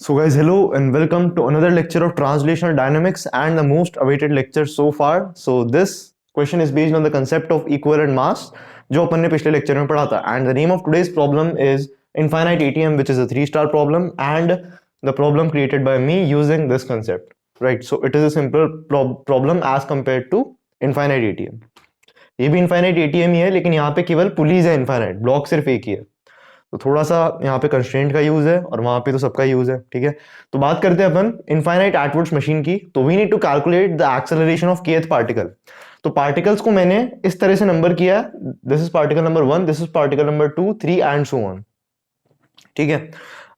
So guys, hello and welcome to another lecture of translational dynamics and the most awaited lecture so far. So this question is based on the concept of equivalent mass जो अपन ने पिछले lecture में पढ़ा था, and the name of today's problem is infinite ATM, which is a 3-star problem and the problem created by me using this concept, right? So it is a simple problem as compared to infinite ATM. ये भी infinite ATM ही है, लेकिन यहाँ पे केवल pulleys है, infinite block सिर्फ एक ही है, तो थोड़ा सा यहाँ पे कंस्ट्रेंट का यूज है और वहां पे तो सबका यूज है। ठीक है, तो बात करते हैं अपन इनफाइनाइट एटवर्ड्स मशीन की। तो we need to calculate the acceleration of kth particle. तो पार्टिकल्स को मैंने इस तरह से नंबर किया, this is particle number 1, this is particle number 2, 3 and so on. ठीक है,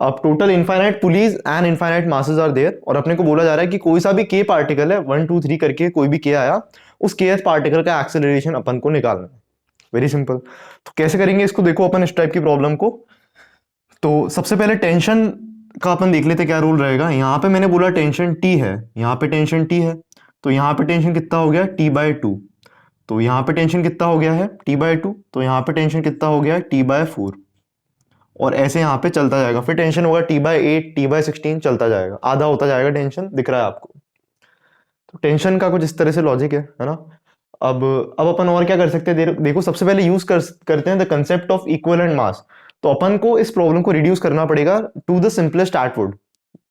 अब total infinite pulleys and infinite masses are there, और अपने को बोला जा रहा है कि कोई सा भी k पार्टिकल है, 1 2 3 करके कोई भी k आया, उस kth पार्टिकल का एक्सेलरेशन अपन को निकालना है। Very simple. तो कैसे करेंगे इसको, देखो अपन इस टाइप की प्रॉब्लम को। तो सबसे पहले टेंशन का अपन देख लेते क्या रूल रहेगा। यहाँ पे मैंने बोला टेंशन T है, यहाँ पे टेंशन T है, तो यहाँ पे टेंशन कितना हो गया T/2। तो यहाँ पे टेंशन कितना हो गया है T/2, तो यहाँ पे टेंशन कितना हो गया है T/4, और ऐसे यहाँ पे चलता जाएगा। फिर टेंशन होगा T/8, T/16, चलता जाएगा, आधा होता जाएगा टेंशन, दिख रहा है आपको। तो टेंशन का कुछ इस तरह से लॉजिक है ना। अब अपन और क्या कर सकते हैं, देखो सबसे पहले यूज करते हैं द कंसेप्ट ऑफ इक्विवेलेंट मास। तो अपन को इस प्रॉब्लम को रिड्यूस करना पड़ेगा टू द सिंपलेस्ट एटवर्ड।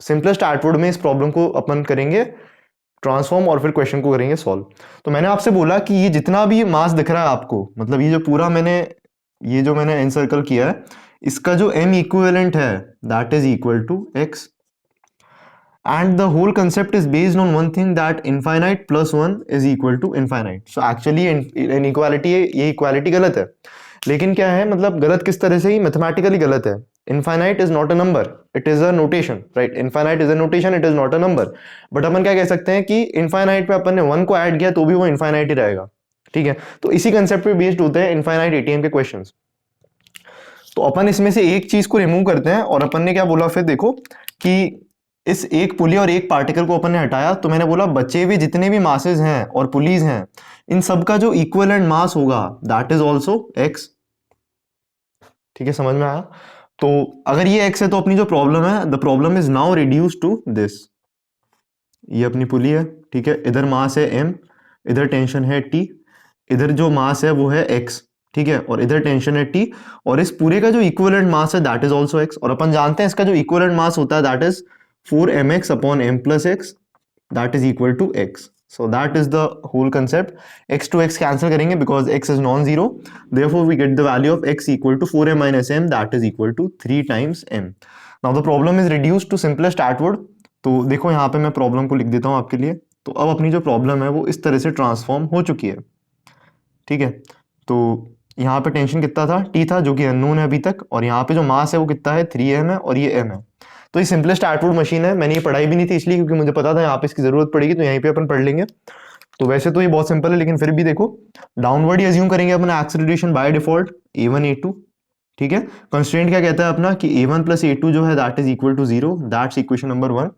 सिंपलेस्ट एटवर्ड में इस प्रॉब्लम को अपन करेंगे ट्रांसफॉर्म और फिर क्वेश्चन को करेंगे सॉल्व। तो मैंने आपसे बोला कि ये जितना भी मास दिख रहा है आपको, मतलब ये जो पूरा ये जो मैंने एनसर्कल किया है, इसका जो m इक्विवेलेंट है that is equal to x, and the whole concept is based on one thing, that infinite plus 1 is equal to infinite. So actually inequality, ये इक्वालिटी गलत है, लेकिन क्या है मतलब गलत किस तरह से, ही मैथमेटिकली गलत है। infinite is not a number, it is a notation, right? infinite is a notation, it is not a number. But अपन क्या कह सकते हैं कि infinite पे अपन ने 1 को ऐड किया तो भी वो infinite ही रहेगा। ठीक है, तो इसी कंसेप्ट पे बेस्ड होते हैं infinite ATM के क्वेश्चंस। तो अपन इसमें से एक चीज को रिमूव करते हैं, और अपन ने क्या बोला फिर देखो कि इस एक पुली और एक पार्टिकल को अपन ने हटाया, तो मैंने बोला बचे हुए जितने भी मासेस हैं और पुलीज हैं, इन सब का जो इक्विवेलेंट मास होगा दैट इज आल्सो x। ठीक है, समझ में आया। तो अगर ये x है तो अपनी जो प्रॉब्लम है, the problem is now reduce to this. ये अपनी पुली है, ठीक है, इधर मास है m, इधर टेंशन है t, इधर जो मास है वो है x, ठीक है, और इधर टेंशन है t, और इस पूरे का जो इक्विवेलेंट मास है दैट इज आल्सो x। और अपन जानते हैं इसका जो इक्विवेलेंट मास होता है that is 4mx upon m plus x, that is equal to x. So that is the whole concept. x to x cancel करेंगे because x is non-zero. Therefore we get the value of x equal to 4m minus m, that is equal to 3 times m. Now the problem is reduced to simplest atword. तो देखो यहाँ पे मैं problem को लिख देता हूँ आपके लिए। तो अब अपनी जो प्रॉब्लम है वो इस तरह से ट्रांसफॉर्म हो चुकी है। ठीक है, तो यहाँ पे टेंशन कितना था, t था, जो कि अननोन है अभी तक, और यहाँ पे जो मास है वो कितना है 3m है, और ये m है। तो ये सिंपलेस्ट एटवर्ड मशीन है, मैंने ये पढ़ाई भी नहीं थी इसलिए, क्योंकि मुझे पता था यहाँ पे इसकी जरूरत पड़ेगी, तो यहीं पे अपन पढ़ लेंगे। तो वैसे तो ये बहुत सिंपल है, लेकिन फिर भी देखो डाउनवर्ड ही अज्यूम करेंगे अपना acceleration by default a1 a2। ठीक है, कंस्ट्रेंट क्या कहता है अपना कि a1 प्लस a2 जो है that is equal to 0, that's equation number 1।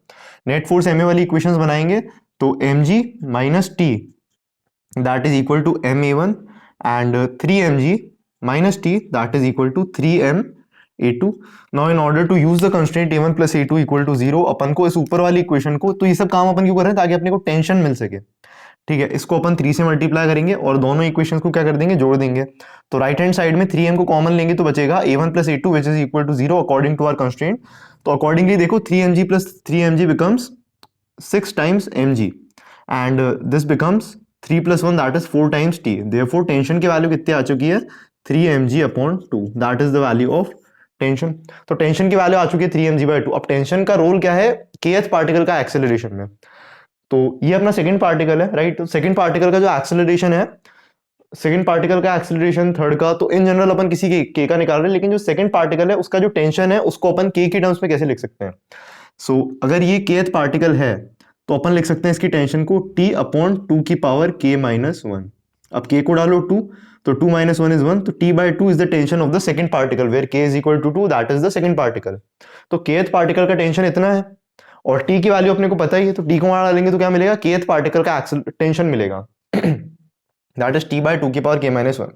Net force ma वाली इक्वेशंस बनाएंगे, तो mg minus t that is equal to ma1 and 3mg minus t that is equal to 3m a2। Now in order to use the constraint a1 plus a2 equal to 0, अपन को इस ऊपर वाली equation को, तो ये सब काम अपन क्यों कर रहे हैं, ताकि अपने को टेंशन मिल सके। ठीक है, इसको अपन 3 से मल्टीप्लाई करेंगे और दोनों इक्वेशंस को क्या कर देंगे, जोड़ देंगे। तो राइट हैंड साइड में 3m को कॉमन लेंगे तो बचेगा a1 plus a2 which is equal to 0 according to our constraint. तो अकॉर्डिंगली देखो 3mg plus 3mg becomes 6 times mg, and this becomes 3 plus 1 that is 4 times t। Therefore tension की value कितनी आ चुकी है, 3mg upon 2, that is the value of tension. तो tension की value आ चुकी है 3mg/2। अब टेंशन का रोल क्या है kth पार्टिकल का एक्सेलरेशन में। तो ये अपना सेकंड पार्टिकल है, राइट। तो सेकंड पार्टिकल का जो एक्सेलरेशन है, सेकंड पार्टिकल का एक्सेलरेशन थर्ड का, तो इन जनरल अपन किसी के का निकाल रहे हैं, लेकिन जो सेकंड पार्टिकल है उसका जो टेंशन है उसको अपन k की टर्म्स में कैसे लिख सकते हैं। सो अगर ये kth पार्टिकल है तो अपन लिख सकते हैं इसकी टेंशन को t अपॉन 2 की पावर k माइनस 1। अब k को डालो 2, तो 2 minus 1 is 1, तो t/2 is the tension of the second particle where k is equal to 2, that is the second particle। तो kth पार्टिकल का टेंशन इतना है, और t की वैल्यू अपने को पता ही है, तो t को वहां डालेंगे तो क्या मिलेगा, kth पार्टिकल का टेंशन मिलेगा, that is t/2 की पावर k minus 1।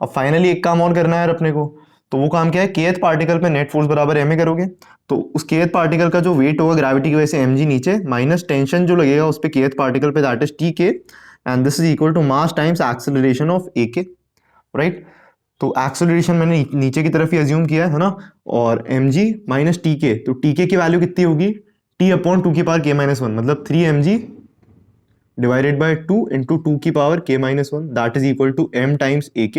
अब फाइनली एक काम और करना है यार अपने को, तो वो काम क्या है, kth पार्टिकल पे नेट फोर्स बराबर ma करोगे, तो उस kth पार्टिकल का जो वेट होगा ग्रेविटी की वजह से mg नीचे, माइनस टेंशन जो लगेगा उस पे kth पार्टिकल पे, that is tk, and this is equal to mass times acceleration of ak, right. तो एक्सेलरेशन मैंने नीचे की तरफ ही अज्यूम किया है ना, और mg माइनस tk, तो tk की वैल्यू कितनी होगी, t अपॉन 2 की पावर k माइनस 1, मतलब 3mg डिवाइडेड बाय 2 इंटू 2 की power k minus 1, that is equal to m times ak,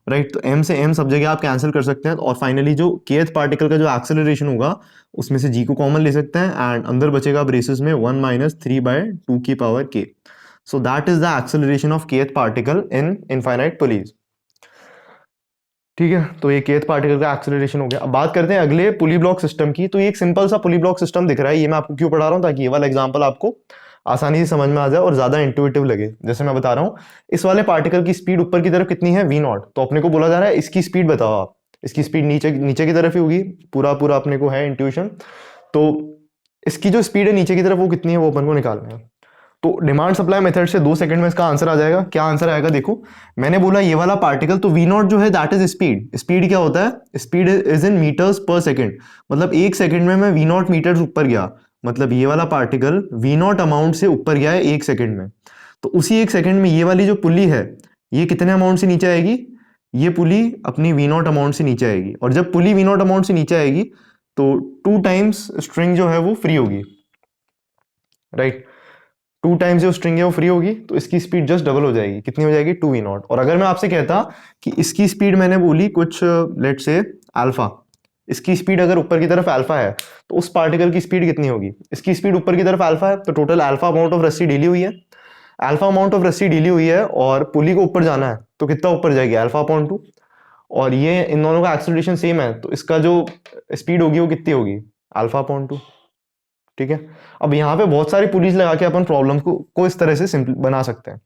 right. तो m से m सब जगह आप कैंसिल कर सकते हैं, और फाइनली जो kth पार्टिकल का जो एक्सेलरेशन होगा उसमें से g को कॉमन ले सकते हैं, एंड अंदर बचेगा ब्रेसेस में 1 माइनस 3 बाय 2 की power k। So that is the acceleration of kth particle in infinite pulleys. ठीक है, तो ये kth पार्टिकल का एक्सेलरेशन हो गया। अब बात करते हैं अगले पुली ब्लॉक सिस्टम की। तो ये एक सिंपल सा पुली ब्लॉक सिस्टम दिख रहा है, ये मैं आपको क्यों पढ़ा रहा हूँ, ताकि ये वाला एग्जांपल आपको आसानी से समझ में आ जाए और ज्यादा इंट्यूटिव लगे। जैसे मैं बता रहा हूँ, इस वाले पार्टिकल की स्पीड ऊपर की तरफ कितनी है, v नॉट, तो अपने को बोला जा रहा है इसकी स्पीड बताओ आप, इसकी स्पीड नीचे नीचे की तरफ ही होगी, पूरा पूरा अपने को है इंट्यूशन। तो इसकी जो स्पीड है नीचे की तरफ वो कितनी है, वो अपन को निकालना है। तो डिमांड सप्लाई मेथड से 2 सेकंड में इसका आंसर आ जाएगा। क्या आंसर आएगा, देखो मैंने बोला ये वाला पार्टिकल, तो वी नॉट जो है दैट इज स्पीड। स्पीड क्या होता है, स्पीड इज इन मीटर्स पर सेकंड, मतलब 1 सेकंड में मैं वी नॉट मीटर्स ऊपर गया, मतलब ये वाला पार्टिकल वी नॉट अमाउंट से ऊपर गया है 1 सेकंड में। तो उसी 1 सेकंड में ये वाली जो पुली है ये कितने अमाउंट से नीचे आएगी, ये पुली अपनी वी नॉट अमाउंट से नीचे आएगी, और जब पुली वी नॉट अमाउंट से नीचे आएगी तो 2 टाइम्स स्ट्रिंग जो है वो फ्री होगी, राइट। 2 टाइम्स जो स्ट्रिंग है वो फ्री होगी, तो इसकी स्पीड जस्ट डबल हो जाएगी, कितनी हो जाएगी, 2v0। और अगर मैं आपसे कहता कि इसकी स्पीड मैंने बोली कुछ लेट से अल्फा, इसकी स्पीड अगर ऊपर की तरफ अल्फा है तो उस पार्टिकल की स्पीड कितनी होगी, इसकी स्पीड ऊपर की तरफ अल्फा है, तो टोटल अल्फा अमाउंट ऑफ रस्सी ढीली हुई है, अल्फा अमाउंट ऑफ रस्सी ढीली हुई है, और पुली को ऊपर जाना है तो कितना ऊपर जाएगी, अल्फा अपॉन 2, और ये इन दोनों का एक्सेलरेशन सेम है, तो इसका जो स्पीड होगी वो कितनी होगी, अल्फा अपॉन 2। ठीक है, अब यहाँ पे बहुत सारी पुलिस लगा के अपन प्रॉब्लम को इस तरह से सिंपल बना सकते हैं।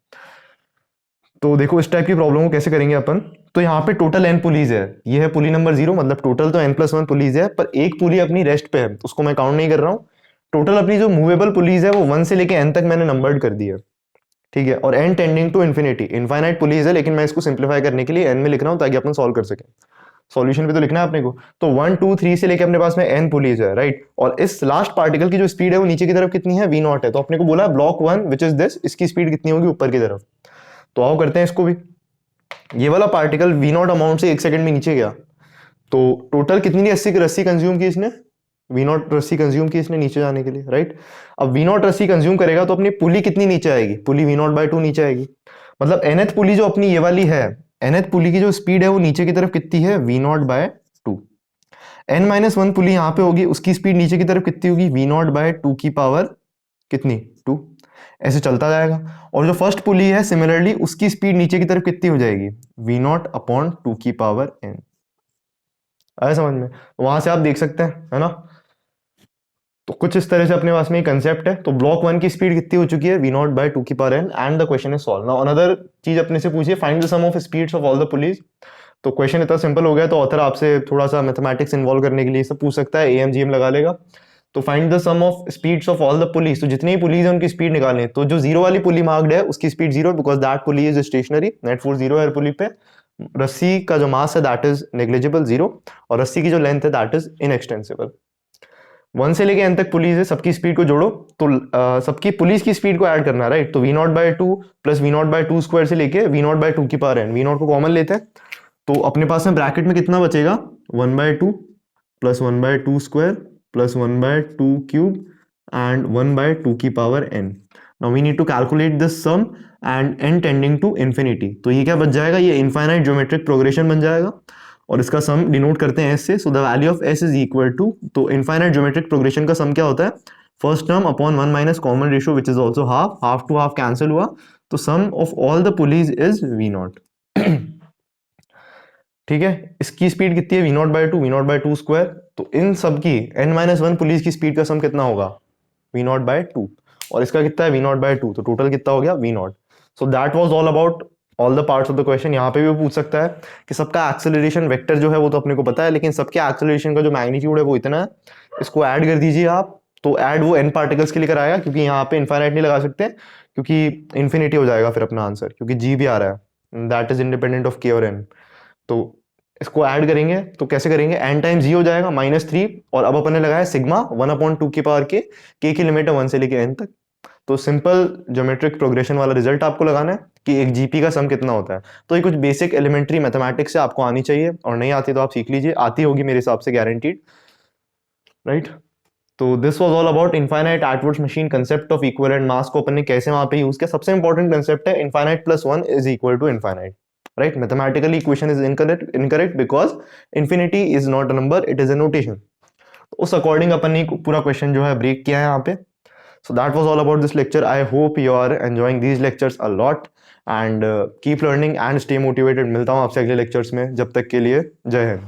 तो देखो इस टाइप की प्रॉब्लम को कैसे करेंगे अपन। तो यहाँ पे टोटल n पुलीज है, ये है पुली नंबर 0, मतलब टोटल तो n+1 पुलीज है, पर एक पुली अपनी रेस्ट पे है, उसको मैं काउंट नहीं कर रहा हूँ। टोटल अपनी जो मूवेबल पुलीज है वो 1 से लेके n तक मैंने नंबर्ड कर दी है, ठीक है। और n tending to infinity, infinite pulleys है, लेकिन मैं इसको सिंप्लीफाई करने के लिए n में लिख रहा हूँ ताकि अपन सॉल्व कर सकें। सॉल्यूशन पे तो लिखना है अपने को। तो 1 2 3 से लेके अपने पास में n पुलीज है, राइट। और इस लास्ट पार्टिकल की जो स्पीड है वो नीचे की तरफ कितनी है, v नॉट है, तो अपने को बोला ब्लॉक 1 विच इज दिस, इसकी स्पीड कितनी होगी ऊपर की तरफ। तो आओ करते हैं इसको भी। ये वाला पार्टिकल v नॉट अमाउंट से 1 सेकंड में नीचे गया, तो टोटल कितनी रस्सी कंज्यूम की इसने, v नॉट रस्सी कंज्यूम की इसने नीचे जाने के लिए, राइट। अब v नॉट रस्सी कंज्यूम करेगा तो अपनी पुली कितनी नीचे आएगी, पुली v नॉट बाय 2 नीचे आएगी, मतलब nth पुली जो अपनी ये वाली है, nth पुली की जो स्पीड है वो नीचे की तरफ कितनी है, v नॉट बाय 2। n-1 पुली यहाँ पे होगी, उसकी स्पीड नीचे की तरफ कितनी होगी, v नॉट बाय 2 की पावर कितनी, 2। ऐसे चलता जाएगा। और जो फर्स्ट पुली है सिमिलरली उसकी स्पीड नीचे की तरफ कितनी हो जाएगी, v नॉट अपॉन 2 की पावर n। आया समझ में, वहां से आप देख सकते हैं, है ना। तो कुछ इस तरह से अपने पास में कंसेप्ट है। तो ब्लॉक 1 की स्पीड कितनी हो चुकी है, v नॉट बाय 2 की power n, and the question is solve. Now another चीज अपने से पूछिए, find the sum of speeds of all the pulleys. तो क्वेश्चन इतना सिंपल हो गया, तो ऑथर आपसे थोड़ा सा मैथमेटिक्स इन्वॉल्व करने के लिए सब पूछ सकता है, एम जी एम लगा लेगा। तो find the sum of speeds of all the pulleys, तो जितनी भी पुलीज है उनकी स्पीड निकालनी है। तो जो 0 वाली पुली मार्क्ड है उसकी speed 0, because that pulley is stationary, net force 0 है पुली पे। रस्सी का जो मास है दैट इज नेग्लिजिबल 0, और रस्सी की जो लेंथ है दैट इज इनएक्सटेंसिबल। 1 से लेके n तक पुलिस है, सबकी स्पीड को जोड़ो, तो सबकी पुलिस की स्पीड को ऐड करना है, राइट। तो v naught by 2 plus v naught by 2 square से लेके v नॉट बाय 2 की पावर n, v नॉट को कॉमन लेते हैं, तो अपने पास में ब्रैकेट में कितना बचेगा, 1 by 2 plus 1 by 2 square plus 1 by 2 cube and 1 by 2 की power n। Now we need to calculate this sum and n tending to infinity. तो ये क्या बच जाएगा, ये इनफाइनाइट ज्योमेट्रिक प्रोग्रेशन बन जाएगा, और इसका सम डिनोट करते हैं s से। So the value of s is equal to, तो इनफाइनाइट ज्योमेट्रिक प्रोग्रेशन का सम क्या होता है, first term upon 1 minus common ratio which is also half, half to half cancel हुआ, तो sum of all the pulleys is v naught. ठीक है, इसकी स्पीड कितनी है, v naught by 2, v naught by 2 square, तो इन सब की n-1 पुलिस की स्पीड का सम कितना होगा, v नॉट बाय 2, और इसका कितना है v नॉट बाय 2, तो टोटल कितना हो गया v not. So that was all about all the parts of the question. यहाँ पे भी वो पूछ सकता है कि सबका एक्सेलरेशन वेक्टर जो है वो तो अपने को पता है, लेकिन सबके एक्सेलरेशन का जो मैग्नीट्यूड है वो इतना है, इसको ऐड कर दीजिए आप। तो ऐड वो n पार्टिकल्स के लिए कराएगा, क्योंकि यहाँ पे इनफाइनाइट नहीं लगा सकते, क्योंकि इन्फिनिटी हो जाएगा फिर अपना आंसर, क्योंकि g भी आ रहा है, that is independent of k और n। तो इसको ऐड करेंगे तो कैसे करेंगे, n टाइम्स जी हो जाएगा -3, और अब अपन ने लगाया सिग्मा 1/2 की पावर k की लिमिट है 1 से लेके n तक। तो सिंपल ज्योमेट्रिक प्रोग्रेशन वाला रिजल्ट आपको लगाना है कि एक जीपी का सम कितना होता है। तो ये कुछ बेसिक एलिमेंट्री मैथमेटिक्स से आपको आनी चाहिए, और नहीं आती तो आप सीख लीजिए, आती होगी मेरे हिसाब से गारंटीड, राइट। तो this was all about infinite Atwood's machine, concept of equivalent mass को अपन ने कैसे वहां पे यूज किया। सबसे इंपॉर्टेंट कंसेप्ट है infinite plus 1 is equal to infinite, right. Mathematically equation is incorrect because infinity is not a number, it is a notation. उस अकॉर्डिंग अपन ने पूरा क्वेश्चन जो है ब्रेक किया है यहाँ पे। So that was all about this lecture. I hope you are enjoying these lectures a lot and keep learning and stay motivated. मिलता हूँ आपसे अगले lectures में, जब तक के लिए जय हिंद।